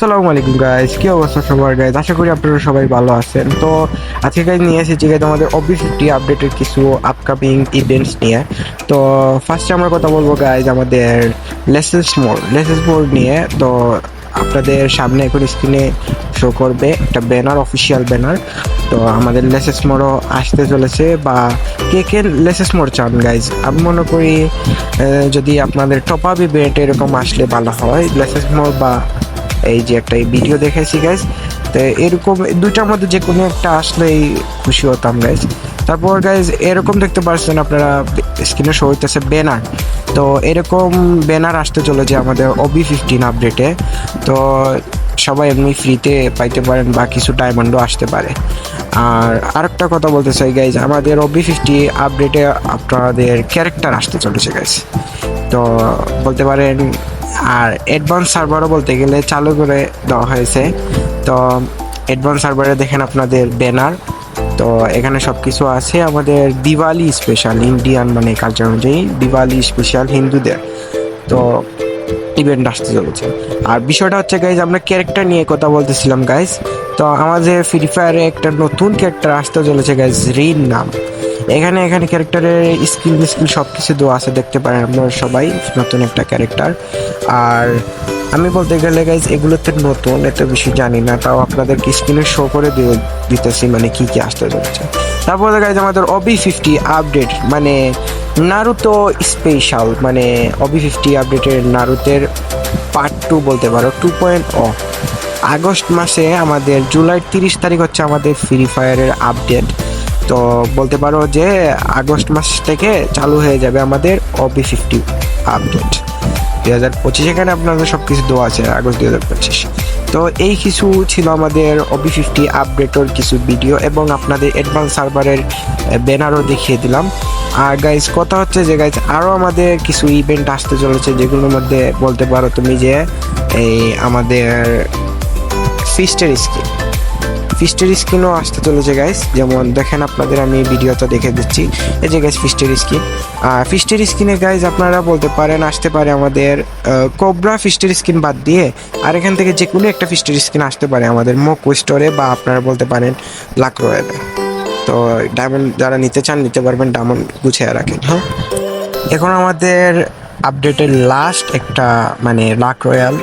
আসসালামু আলাইকুম গাইস, কি অবস্থা সবার গাইস? আশা করি আপনারা সবাই ভালো আছেন। তো আজকে গাইস নিয়ে এসেছি গাইস আমাদের OB50 আপডেটের কিছু আপকামিং ইভেন্টস নিয়ে। তো ফার্স্টে আমরা কথা বলবো গাইস আমাদের লেসেস মোর নিয়ে। তো আপনাদের সামনে এখন স্ক্রিনে শো করবে একটা ব্যানার, অফিসিয়াল ব্যানার। তো আমাদের লেসেস মোরও আসতে চলেছে, বা কে কে লেসেস মোর চান গাইজ? আমি মনে করি যদি আপনাদের টপ আপ ইভেন্ট এরকম আসলে ভালো হয়, লেসেস মোর বা এই যে একটা ভিডিও দেখেছি গাইজ, তো এরকম দুইটার মধ্যে যে কোনো একটা আসলেই খুশি হতাম গাইজ। তারপর গাইজ এরকম দেখতে পাচ্ছেন আপনারা স্ক্রিনে শো হইতেছে ব্যানার। তো এরকম ব্যানার আসতে চলেছে আমাদের OB15 আপডেটে। তো সবাই এমনি ফ্রিতে পাইতে পারেন বা কিছু ডায়মন্ডও আসতে পারে। আর আরেকটা কথা বলতে চাই গাইজ, আমাদের OB50 আপডেটে আপনাদের ক্যারেক্টার আসতে চলেছে গাইজ। তো বলতে পারেন, আর অ্যাডভান্স সার্ভারও বলতে গেলে চালু করে দেওয়া হয়েছে। তো অ্যাডভান্স সার্ভারে দেখেন আপনাদের ব্যানার। তো এখানে সব কিছু আছে আমাদের দিওয়ালি স্পেশাল, ইন্ডিয়ান মানে কালচার অনুযায়ী দিওয়ালি স্পেশাল হিন্দুদের। তো ইভেন্ট আসতে চলেছে। আর বিষয়টা হচ্ছে গাইজ, আমরা ক্যারেক্টার নিয়ে কথা বলতেছিলাম গাইজ। তো আমাদের ফ্রি ফায়ারে একটা নতুন ক্যারেক্টার আসতে চলেছে গাইজ, রিন নাম। এখানে ক্যারেক্টারের স্কিল সব কিছু দেওয়া আছে, দেখতে পারেন আপনারা সবাই। নতুন একটা ক্যারেক্টার। আর আমি বলতে গেলে গাইজ এগুলোতে নতুন এত বেশি জানি না, তাও আপনাদেরকে স্ক্রিনে শো করে দিতেছি মানে কি কি আসতে চলেছে। তারপরে গাইজ আমাদের OB50 আপডেট মানে নারুতো স্পেশাল, মানে OB50 আপডেটের নারুতের পার্ট 2 বলতে পারো 2.0 আগস্ট মাসে, আমাদের জুলাইয়ের 30 তারিখ হচ্ছে আমাদের ফ্রি ফায়ারের আপডেট। তো বলতে পারো যে আগস্ট মাস থেকে চালু হয়ে যাবে আমাদের OB50 আপডেট 2025। এখানে আপনাদের সব কিছু দেওয়া আছে আগস্ট 2025। তো এই কিছু ছিল আমাদের OB50 আপডেটের কিছু ভিডিও, এবং আপনাদের অ্যাডভান্স সার্ভারের ব্যানারও দেখিয়ে দিলাম। আর গাইজ কথা হচ্ছে যে গাইজ আরও আমাদের কিছু ইভেন্ট আসতে চলেছে, যেগুলোর মধ্যে বলতে পারো তুমি যে এই আমাদের ফিস্টের স্কিনও আসতে চলেছে গাইস। যেমন দেখেন আপনাদের আমি ভিডিওটা দেখে দিচ্ছি, এই যে গাইস ফিস্টের স্কিনে গাইস আপনারা বলতে পারেন আসতে পারে আমাদের কোবরা ফিস্টের স্কিন বাদ দিয়ে, আর এখান থেকে যে কোনো একটা ফিস্টের স্কিন আসতে পারে আমাদের মোকো স্টোরে, বা আপনারা বলতে পারেন লাক রয়্যালে। তো ডায়মন্ড যারা নিতে চান নিতে পারবেন, ডায়মন্ড গুছিয়ে রাখেন। হ্যাঁ, এখন আমাদের আপডেটের লাস্ট একটা মানে লাক রয়্যাল,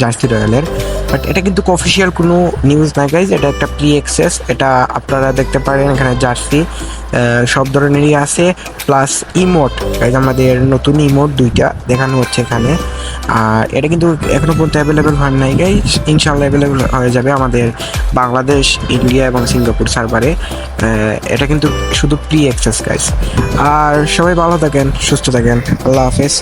জার্সি রয়্যালের, বাট এটা কিন্তু অফিসিয়াল কোনো নিউজ না গাইজ, এটা একটা প্রি অ্যাক্সেস। এটা আপনারা দেখতে পারেন এখানে জার্সি সব ধরনেরই আছে, প্লাস ইমোট গাইজ, আমাদের নতুন ইমোট 2টা দেখানো হচ্ছে এখানে। আর এটা কিন্তু এখনো পর্যন্ত অ্যাভেলেবেল হয় নাই গাইজ, ইনশাল্লাহ অ্যাভেলেবেল হয়ে যাবে আমাদের বাংলাদেশ, ইন্ডিয়া এবং সিঙ্গাপুর সার্ভারে। এটা কিন্তু শুধু প্রি অ্যাক্সেস গাইজ। আর সবাই ভালো থাকেন, সুস্থ থাকেন, আল্লাহ হাফেজ।